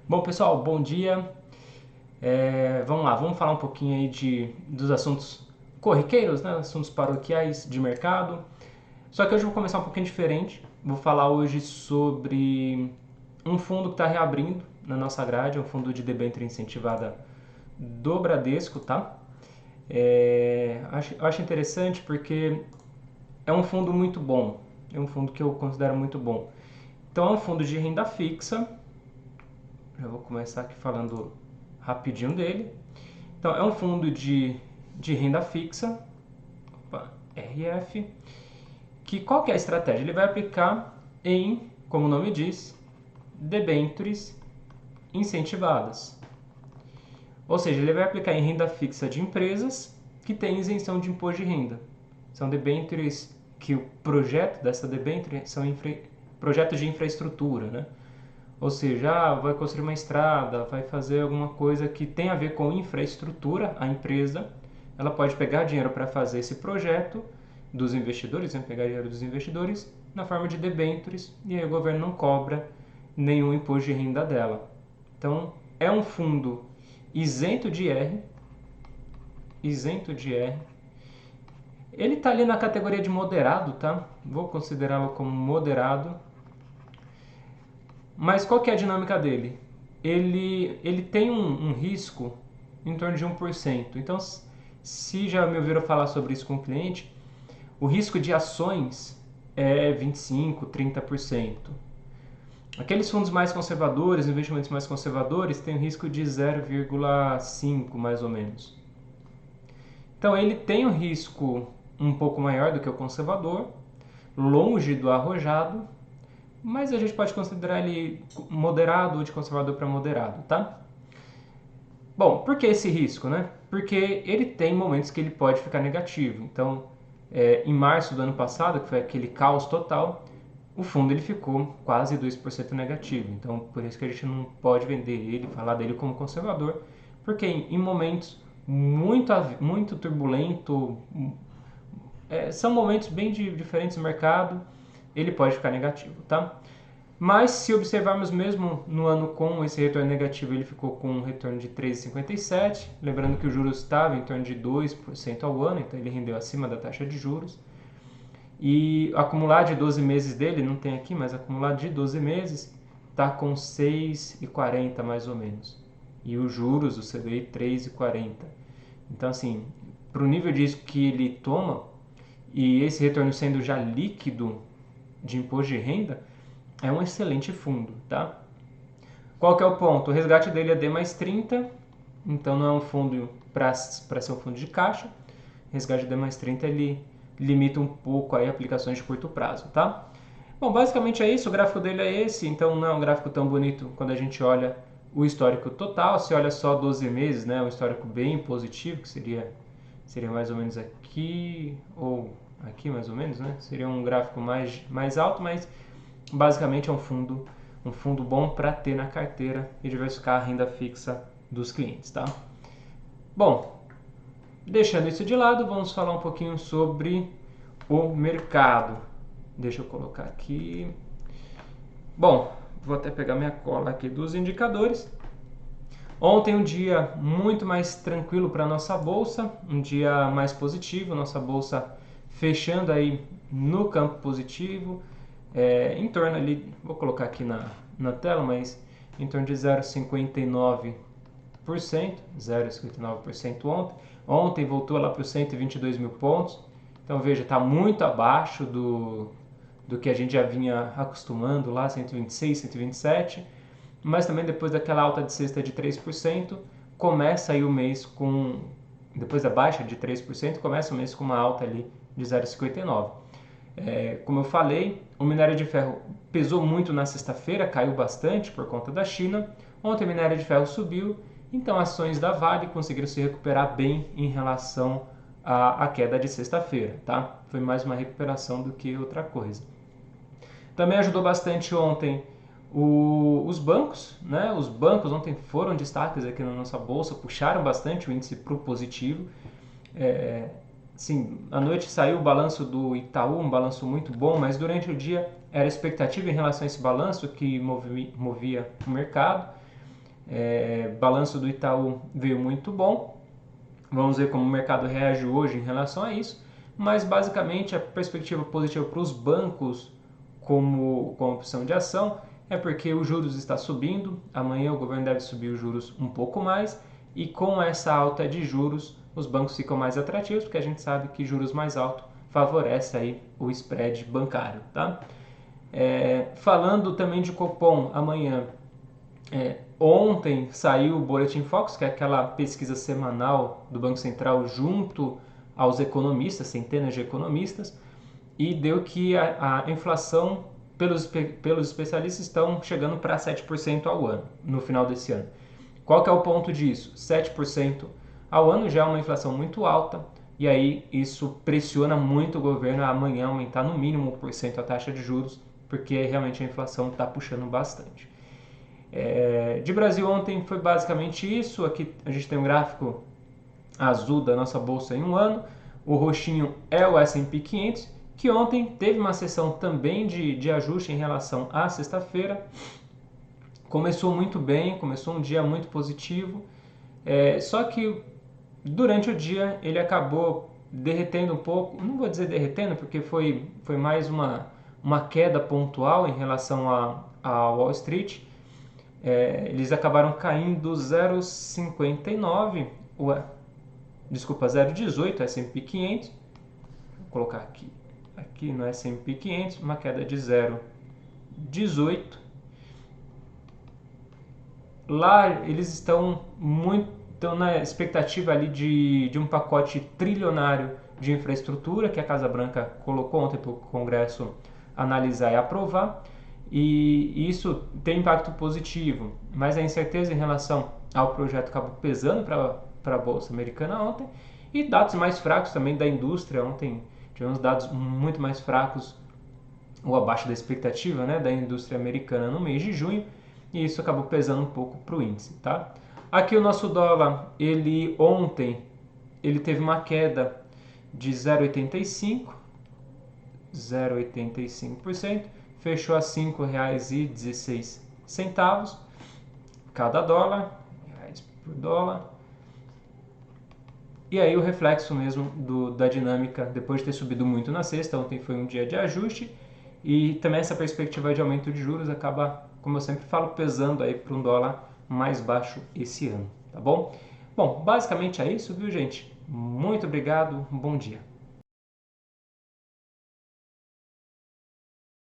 Bom, pessoal, bom dia. Vamos lá, vamos falar um pouquinho aí dos assuntos corriqueiros, né? Assuntos paroquiais de mercado. Só que hoje eu vou começar um pouquinho diferente. Vou falar hoje sobre um fundo que está reabrindo na nossa grade, um fundo de debênture incentivada do Bradesco, tá? Eu acho interessante porque é um fundo muito bom, é um fundo que eu considero muito bom. Então é um fundo de renda fixa. Já vou começar aqui falando rapidinho dele. Então, é um fundo de renda fixa, RF, que qual que é a estratégia? Ele vai aplicar em, como o nome diz, debêntures incentivadas. Ou seja, ele vai aplicar em renda fixa de empresas que têm isenção de imposto de renda. São debêntures que o projeto dessa debênture são projetos de infraestrutura, né? Ou seja, vai construir uma estrada, vai fazer alguma coisa que tem a ver com infraestrutura, a empresa, ela pode pegar dinheiro para fazer esse projeto dos investidores, pegar dinheiro dos investidores na forma de debêntures, e aí o governo não cobra nenhum imposto de renda dela. Então, é um fundo isento de IR, isento de IR. Ele está ali na categoria de moderado, tá? Vou considerá-lo como moderado. Mas qual que é a dinâmica dele? Ele tem um risco em torno de 1%. Então, se já me ouviram falar sobre isso com o cliente, o risco de ações é 25%, 30%. Aqueles fundos mais conservadores, investimentos mais conservadores, têm um risco de 0,5% mais ou menos. Então, ele tem um risco um pouco maior do que o conservador, longe do arrojado, mas a gente pode considerar ele moderado ou de conservador para moderado, tá? Bom, por que esse risco, né? Porque ele tem momentos que ele pode ficar negativo. Então, em março do ano passado, que foi aquele caos total, o fundo ele ficou quase 2% negativo. Então, por isso que a gente não pode vender ele, falar dele como conservador, porque em momentos muito turbulento, são momentos bem diferentes no mercado, ele pode ficar negativo, tá? Mas se observarmos mesmo no ano com esse retorno negativo, ele ficou com um retorno de 3,57, lembrando que o juros estava em torno de 2% ao ano, então ele rendeu acima da taxa de juros. E acumulado de 12 meses dele, não tem aqui, mas acumulado de 12 meses, está com 6,40 mais ou menos. E os juros, o CDI, 3,40. Então, assim, para o nível de risco que ele toma, e esse retorno sendo já líquido de imposto de renda, é um excelente fundo, tá? Qual que é o ponto? O resgate dele é D mais 30, então não é um fundo para ser um fundo de caixa. O resgate D mais 30 ele limita um pouco aí aplicações de curto prazo, tá? Bom, basicamente é isso, o gráfico dele é esse, então não é um gráfico tão bonito quando a gente olha o histórico total. Se olha só 12 meses, né, um histórico bem positivo, que seria mais ou menos aqui, ou aqui mais ou menos, né? Seria um gráfico mais alto, mas basicamente é um fundo bom para ter na carteira e diversificar a renda fixa dos clientes, tá? Bom, deixando isso de lado, vamos falar um pouquinho sobre o mercado. Deixa eu colocar aqui. Bom, vou até pegar minha cola aqui dos indicadores. Ontem um dia muito mais tranquilo para a nossa bolsa, um dia mais positivo, nossa bolsa fechando aí no campo positivo, em torno ali, vou colocar aqui na tela, mas em torno de 0,59% ontem. Ontem voltou lá para os 122 mil pontos, então veja, está muito abaixo do que a gente já vinha acostumando lá, 126, 127, mas também depois daquela alta de sexta de 3%, começa aí o mês com, depois da baixa de 3%, começa o mês com uma alta ali de 0,59. Como eu falei, o minério de ferro pesou muito na sexta-feira, caiu bastante por conta da China. Ontem o minério de ferro subiu, então ações da Vale conseguiram se recuperar bem em relação à queda de sexta-feira, tá? Foi mais uma recuperação do que outra coisa. Também ajudou bastante ontem os bancos, né? Os bancos ontem foram destaques aqui na nossa bolsa, puxaram bastante o índice para o positivo. Sim, à noite saiu o balanço do Itaú, um balanço muito bom, mas durante o dia era expectativa em relação a esse balanço que movia o mercado. Balanço do Itaú veio muito bom. Vamos ver como o mercado reage hoje em relação a isso. Mas basicamente a perspectiva positiva para os bancos como opção de ação é porque os juros está subindo. Amanhã o governo deve subir os juros um pouco mais. E com essa alta de juros, os bancos ficam mais atrativos, porque a gente sabe que juros mais altos favorece aí o spread bancário, tá? Falando também de Copom, amanhã, ontem saiu o Boletim Focus, que é aquela pesquisa semanal do Banco Central junto aos economistas, centenas de economistas, e deu que a inflação, pelos especialistas, estão chegando para 7% ao ano, no final desse ano. Qual que é o ponto disso? 7% ao ano já é uma inflação muito alta, e aí isso pressiona muito o governo a amanhã aumentar no mínimo 1% a taxa de juros, porque realmente a inflação está puxando bastante. De Brasil ontem foi basicamente isso. Aqui a gente tem um gráfico azul da nossa bolsa em um ano. O roxinho é o S&P 500, que ontem teve uma sessão também de ajuste em relação à sexta-feira. Começou muito bem, começou um dia muito positivo, só que durante o dia ele acabou derretendo um pouco. Não vou dizer derretendo, porque foi mais uma queda pontual em relação a Wall Street. Eles acabaram caindo 0,59, desculpa, 0,18 S&P 500. Vou colocar aqui no S&P 500, uma queda de 0,18. Lá eles estão na expectativa ali de um pacote trilionário de infraestrutura que a Casa Branca colocou ontem para o Congresso analisar e aprovar. E isso tem impacto positivo, mas a incerteza em relação ao projeto acabou pesando para a Bolsa Americana ontem. E dados mais fracos também da indústria. Ontem tivemos dados muito mais fracos, ou abaixo da expectativa, né, da indústria americana no mês de junho, e isso acabou pesando um pouco para o índice. Tá? Aqui o nosso dólar, ontem ele teve uma queda de 0,85%, fechou a R$ 5,16 cada dólar, reais por dólar. E aí o reflexo mesmo da dinâmica, depois de ter subido muito na sexta, ontem foi um dia de ajuste, e também essa perspectiva de aumento de juros acaba, como eu sempre falo, pesando aí para um dólar mais baixo esse ano, tá bom? Bom, basicamente é isso, viu, gente? Muito obrigado, bom dia.